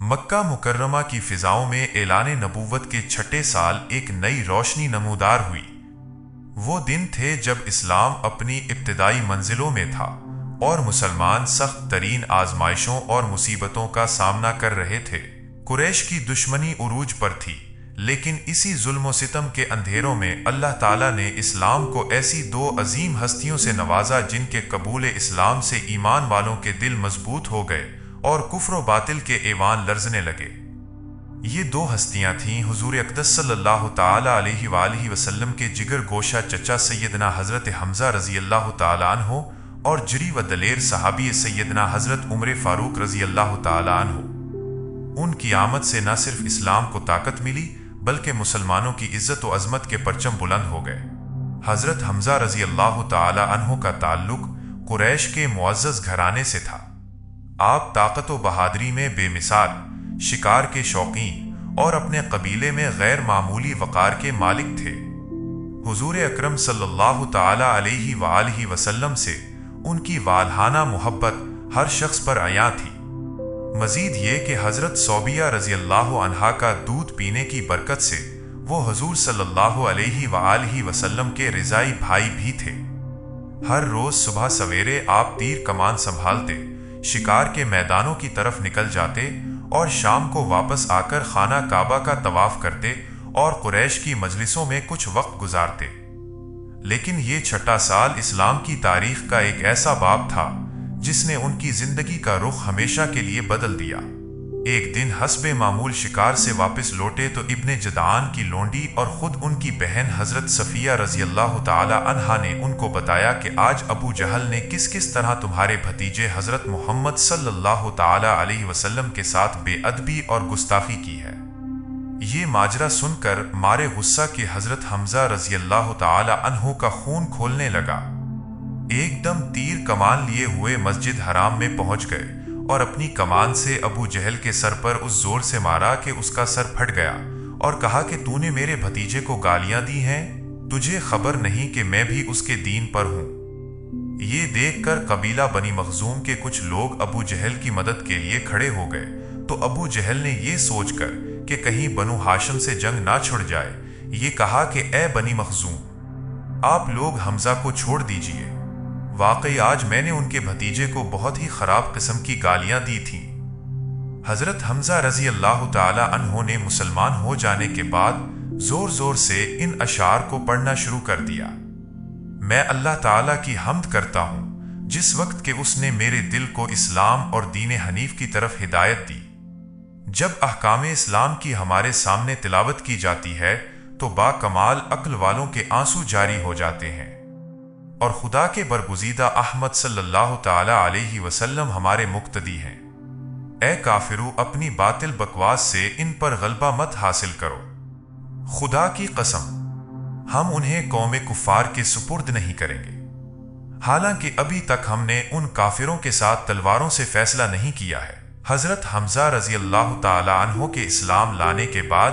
مکہ مکرمہ کی فضاؤں میں اعلان نبوت کے چھٹے سال ایک نئی روشنی نمودار ہوئی۔ وہ دن تھے جب اسلام اپنی ابتدائی منزلوں میں تھا اور مسلمان سخت ترین آزمائشوں اور مصیبتوں کا سامنا کر رہے تھے۔ قریش کی دشمنی عروج پر تھی، لیکن اسی ظلم و ستم کے اندھیروں میں اللہ تعالیٰ نے اسلام کو ایسی دو عظیم ہستیوں سے نوازا جن کے قبول اسلام سے ایمان والوں کے دل مضبوط ہو گئے اور کفر و باطل کے ایوان لرزنے لگے۔ یہ دو ہستیاں تھیں حضور اقدس صلی اللہ تعالیٰ علیہ وآلہ وسلم کے جگر گوشہ چچا سیدنا حضرت حمزہ رضی اللہ تعالیٰ عنہ اور جری و دلیر صحابی سیدنا حضرت عمر فاروق رضی اللہ تعالیٰ عنہ۔ ان کی آمد سے نہ صرف اسلام کو طاقت ملی بلکہ مسلمانوں کی عزت و عظمت کے پرچم بلند ہو گئے۔ حضرت حمزہ رضی اللہ تعالیٰ عنہ کا تعلق قریش کے معزز گھرانے سے تھا۔ آپ طاقت و بہادری میں بے مثال، شکار کے شوقین اور اپنے قبیلے میں غیر معمولی وقار کے مالک تھے۔ حضور اکرم صلی اللہ تعالیٰ علیہ وآلہ وسلم سے ان کی والہانہ محبت ہر شخص پر عیاں تھی۔ مزید یہ کہ حضرت صوبیہ رضی اللہ عنہا کا دودھ پینے کی برکت سے وہ حضور صلی اللہ علیہ وآلہ وسلم کے رضائی بھائی بھی تھے۔ ہر روز صبح سویرے آپ تیر کمان سنبھالتے، شکار کے میدانوں کی طرف نکل جاتے اور شام کو واپس آ کر خانہ کعبہ کا طواف کرتے اور قریش کی مجلسوں میں کچھ وقت گزارتے۔ لیکن یہ چھٹا سال اسلام کی تاریخ کا ایک ایسا باب تھا جس نے ان کی زندگی کا رخ ہمیشہ کے لیے بدل دیا۔ ایک دن حسب معمول شکار سے واپس لوٹے تو ابن جدعان کی لونڈی اور خود ان کی بہن حضرت صفیہ رضی اللہ تعالی عنہا نے ان کو بتایا کہ آج ابو جہل نے کس کس طرح تمہارے بھتیجے حضرت محمد صلی اللہ تعالی علیہ وسلم کے ساتھ بے ادبی اور گستاخی کی ہے۔ یہ ماجرا سن کر مارے غصہ کے حضرت حمزہ رضی اللہ تعالی عنہ کا خون کھولنے لگا۔ ایک دم تیر کمان لیے ہوئے مسجد حرام میں پہنچ گئے اور اپنی کمان سے ابو جہل کے سر پر اس زور سے مارا کہ اس کا سر پھٹ گیا اور کہا کہ تو نے میرے بھتیجے کو گالیاں دی ہیں، تجھے خبر نہیں کہ میں بھی اس کے دین پر ہوں۔ یہ دیکھ کر قبیلہ بنی مخزوم کے کچھ لوگ ابو جہل کی مدد کے لیے کھڑے ہو گئے، تو ابو جہل نے یہ سوچ کر کہ کہیں بنو ہاشم سے جنگ نہ چھڑ جائے، یہ کہا کہ اے بنی مخزوم، آپ لوگ حمزہ کو چھوڑ دیجئے، واقعی آج میں نے ان کے بھتیجے کو بہت ہی خراب قسم کی گالیاں دی تھیں۔ حضرت حمزہ رضی اللہ تعالی عنہ نے مسلمان ہو جانے کے بعد زور زور سے ان اشعار کو پڑھنا شروع کر دیا۔ میں اللہ تعالی کی حمد کرتا ہوں جس وقت کہ اس نے میرے دل کو اسلام اور دین حنیف کی طرف ہدایت دی۔ جب احکام اسلام کی ہمارے سامنے تلاوت کی جاتی ہے تو با کمال عقل والوں کے آنسو جاری ہو جاتے ہیں، اور خدا کے برگزیدہ احمد صلی اللہ تعالی علیہ وسلم ہمارے مقتدی ہیں۔ اے کافرو، اپنی باطل بکواس سے ان پر غلبہ مت حاصل کرو۔ خدا کی قسم، ہم انہیں قوم کفار کے سپرد نہیں کریں گے، حالانکہ ابھی تک ہم نے ان کافروں کے ساتھ تلواروں سے فیصلہ نہیں کیا ہے۔ حضرت حمزہ رضی اللہ تعالی عنہ کے اسلام لانے کے بعد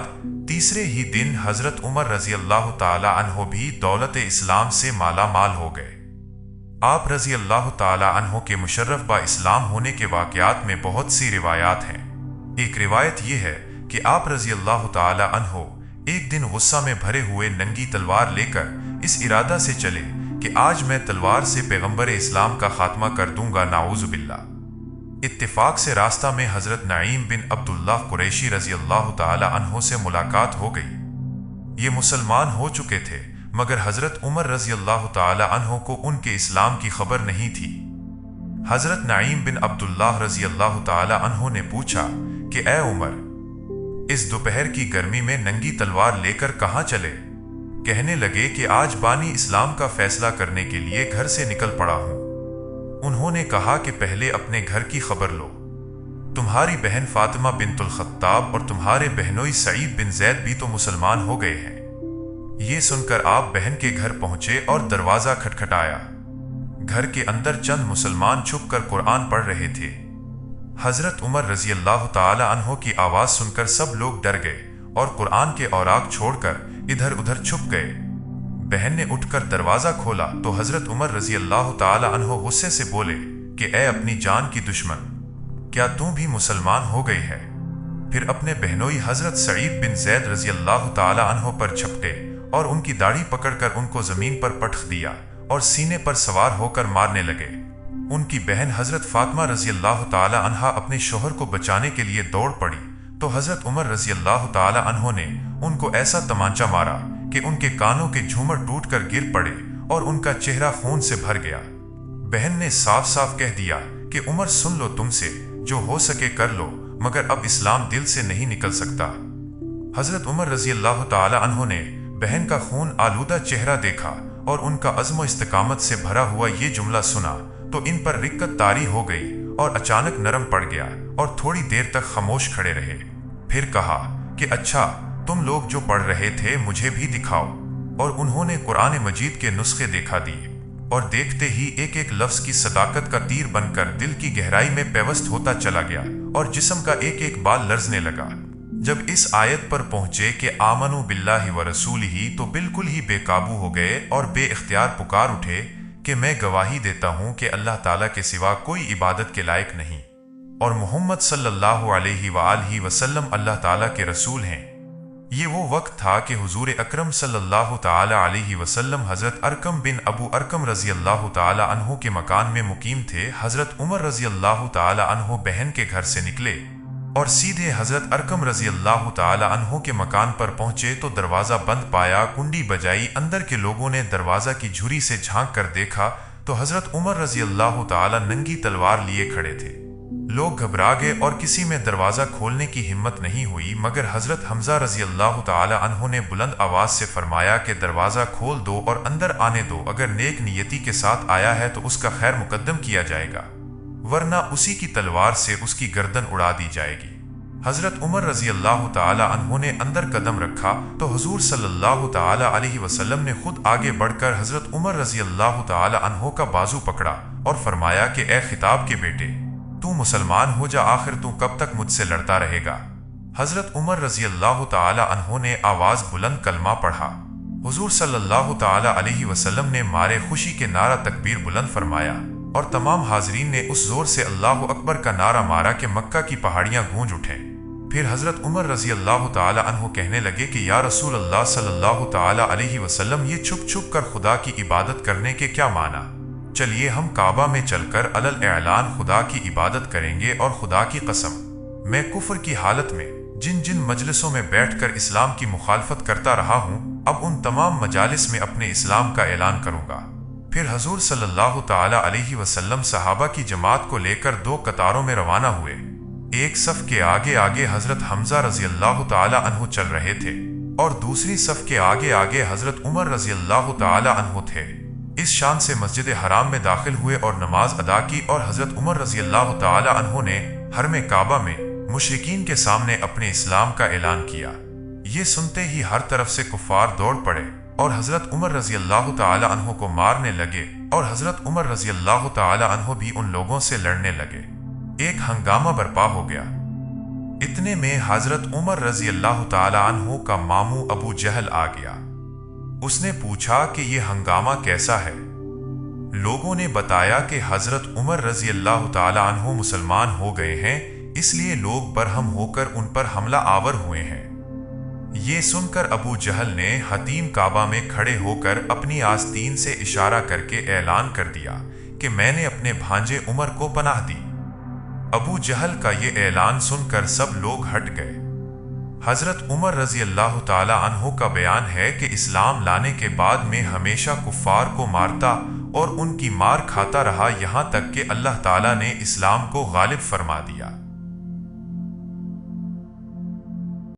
تیسرے ہی دن حضرت عمر رضی اللہ تعالی عنہ بھی دولت اسلام سے مالا مال ہو گئے۔ آپ رضی اللہ تعالی عنہ کے مشرف با اسلام ہونے کے واقعات میں بہت سی روایات ہیں۔ ایک روایت یہ ہے کہ آپ رضی اللہ تعالی عنہ ایک دن غصہ میں بھرے ہوئے ننگی تلوار لے کر اس ارادہ سے چلے کہ آج میں تلوار سے پیغمبر اسلام کا خاتمہ کر دوں گا، نعوذ باللہ۔ اتفاق سے راستہ میں حضرت نعیم بن عبداللہ قریشی رضی اللہ تعالی عنہ سے ملاقات ہو گئی۔ یہ مسلمان ہو چکے تھے، مگر حضرت عمر رضی اللہ تعالی عنہ کو ان کے اسلام کی خبر نہیں تھی۔ حضرت نعیم بن عبداللہ رضی اللہ تعالی عنہ نے پوچھا کہ اے عمر، اس دوپہر کی گرمی میں ننگی تلوار لے کر کہاں چلے؟ کہنے لگے کہ آج بانی اسلام کا فیصلہ کرنے کے لیے گھر سے نکل پڑا ہوں۔ انہوں نے کہا کہ پہلے اپنے گھر کی خبر لو، تمہاری بہن فاطمہ بنت الخطاب اور تمہارے بہنوئی سعید بن زید بھی تو مسلمان ہو گئے ہیں۔ یہ سن کر آپ بہن کے گھر پہنچے اور دروازہ کھٹکھٹایا۔ گھر کے اندر چند مسلمان چھپ کر قرآن پڑھ رہے تھے۔ حضرت عمر رضی اللہ تعالی عنہ کی آواز سن کر سب لوگ ڈر گئے اور قرآن کے اوراق چھوڑ کر ادھر ادھر چھپ گئے۔ بہن نے اٹھ کر دروازہ کھولا تو حضرت عمر رضی اللہ تعالی عنہ غصے سے بولے کہ اے اپنی جان کی دشمن، کیا تم بھی مسلمان ہو گئی ہے؟ پھر اپنے بہنوئی حضرت سعید بن زید رضی اللہ تعالی عنہ پر جھپٹے اور ان کی داڑھی پکڑ کر ان کو زمین پر پٹخ دیا اور سینے پر سوار ہو کر مارنے لگے۔ ان کی بہن حضرت فاطمہ رضی اللہ تعالی عنہا اپنے شوہر کو بچانے کے لیے دوڑ پڑی تو حضرت عمر رضی اللہ تعالی عنہ نے ان کو ایسا تمانچہ مارا کہ ان کے کانوں کے جھومر ٹوٹ کر گر پڑے اور ان کا چہرہ خون سے بھر گیا۔ بہن نے صاف صاف کہہ دیا کہ عمر سن لو، تم سے جو ہو سکے کر لو، مگر اب اسلام دل سے نہیں نکل سکتا۔ حضرت عمر رضی اللہ تعالی عنہ نے بہن کا خون آلودہ چہرہ دیکھا اور ان کا عزم و استقامت سے بھرا ہوا یہ جملہ سنا تو ان پر رقت طاری ہو گئی اور اچانک نرم پڑ گیا اور تھوڑی دیر تک خاموش کھڑے رہے۔ پھر کہا کہ اچھا، تم لوگ جو پڑھ رہے تھے مجھے بھی دکھاؤ، اور انہوں نے قرآن مجید کے نسخے دکھا دیے اور دیکھتے ہی ایک ایک لفظ کی صداقت کا تیر بن کر دل کی گہرائی میں پیوست ہوتا چلا گیا اور جسم کا ایک ایک بال لرزنے لگا۔ جب اس آیت پر پہنچے کہ آمنوا باللہ ورسولہ تو بالکل ہی بے قابو ہو گئے اور بے اختیار پکار اٹھے کہ میں گواہی دیتا ہوں کہ اللہ تعالیٰ کے سوا کوئی عبادت کے لائق نہیں اور محمد صلی اللہ علیہ وآلہ وسلم اللہ تعالیٰ کے رسول ہیں۔ یہ وہ وقت تھا کہ حضور اکرم صلی اللہ تعالی علیہ وسلم حضرت ارقم بن ابو ارقم رضی اللہ تعالی عنہ کے مکان میں مقیم تھے۔ حضرت عمر رضی اللہ تعالی عنہ بہن کے گھر سے نکلے اور سیدھے حضرت ارقم رضی اللہ تعالی عنہ کے مکان پر پہنچے تو دروازہ بند پایا، کنڈی بجائی، اندر کے لوگوں نے دروازہ کی جھری سے جھانک کر دیکھا تو حضرت عمر رضی اللہ تعالی ننگی تلوار لیے کھڑے تھے۔ لوگ گھبرا گئے اور کسی میں دروازہ کھولنے کی ہمت نہیں ہوئی، مگر حضرت حمزہ رضی اللہ تعالی عنہ نے بلند آواز سے فرمایا کہ دروازہ کھول دو اور اندر آنے دو، اگر نیک نیتی کے ساتھ آیا ہے تو اس کا خیر مقدم کیا جائے گا، ورنہ اسی کی تلوار سے اس کی گردن اڑا دی جائے گی۔ حضرت عمر رضی اللہ تعالی عنہ نے اندر قدم رکھا تو حضور صلی اللہ تعالی علیہ وسلم نے خود آگے بڑھ کر حضرت عمر رضی اللہ تعالی عنہ کا بازو پکڑا اور فرمایا کہ اے خطاب کے بیٹے، تو مسلمان ہو جا، آخر تو کب تک مجھ سے لڑتا رہے گا؟ حضرت عمر رضی اللہ تعالی عنہ نے آواز بلند کلمہ پڑھا۔ حضور صلی اللہ تعالی علیہ وسلم نے مارے خوشی کے نعرہ تکبیر بلند فرمایا اور تمام حاضرین نے اس زور سے اللہ اکبر کا نعرہ مارا کہ مکہ کی پہاڑیاں گونج اٹھیں۔ پھر حضرت عمر رضی اللہ تعالی عنہ کہنے لگے کہ یا رسول اللہ صلی اللہ تعالی علیہ وسلم، یہ چھپ چھپ کر خدا کی عبادت کرنے کے کیا معنی؟ چلیے ہم کعبہ میں چل کر علل اعلان خدا کی عبادت کریں گے، اور خدا کی قسم میں کفر کی حالت میں جن جن مجلسوں میں بیٹھ کر اسلام کی مخالفت کرتا رہا ہوں، اب ان تمام مجالس میں اپنے اسلام کا اعلان کروں گا۔ پھر حضور صلی اللہ تعالی علیہ وسلم صحابہ کی جماعت کو لے کر دو قطاروں میں روانہ ہوئے۔ ایک صف کے آگے آگے حضرت حمزہ رضی اللہ تعالی عنہ چل رہے تھے اور دوسری صف کے آگے آگے حضرت عمر رضی اللہ تعالی عنہ تھے۔ اس شان سے مسجد حرام میں داخل ہوئے اور نماز ادا کی، اور حضرت عمر رضی اللہ تعالی عنہ نے حرم کعبہ میں مشرکین کے سامنے اپنے اسلام کا اعلان کیا۔ یہ سنتے ہی ہر طرف سے کفار دوڑ پڑے اور حضرت عمر رضی اللہ تعالی عنہ کو مارنے لگے، اور حضرت عمر رضی اللہ تعالی عنہ بھی ان لوگوں سے لڑنے لگے۔ ایک ہنگامہ برپا ہو گیا۔ اتنے میں حضرت عمر رضی اللہ تعالی عنہ کا ماموں ابو جہل آ گیا۔ اس نے پوچھا کہ یہ ہنگامہ کیسا ہے؟ لوگوں نے بتایا کہ حضرت عمر رضی اللہ تعالی عنہ مسلمان ہو گئے ہیں، اس لیے لوگ برہم ہو کر ان پر حملہ آور ہوئے ہیں۔ یہ سن کر ابو جہل نے حتیم کعبہ میں کھڑے ہو کر اپنی آستین سے اشارہ کر کے اعلان کر دیا کہ میں نے اپنے بھانجے عمر کو پناہ دی۔ ابو جہل کا یہ اعلان سن کر سب لوگ ہٹ گئے۔ حضرت عمر رضی اللہ تعالی عنہ کا بیان ہے کہ اسلام لانے کے بعد میں ہمیشہ کفار کو مارتا اور ان کی مار کھاتا رہا، یہاں تک کہ اللہ تعالی نے اسلام کو غالب فرما دیا۔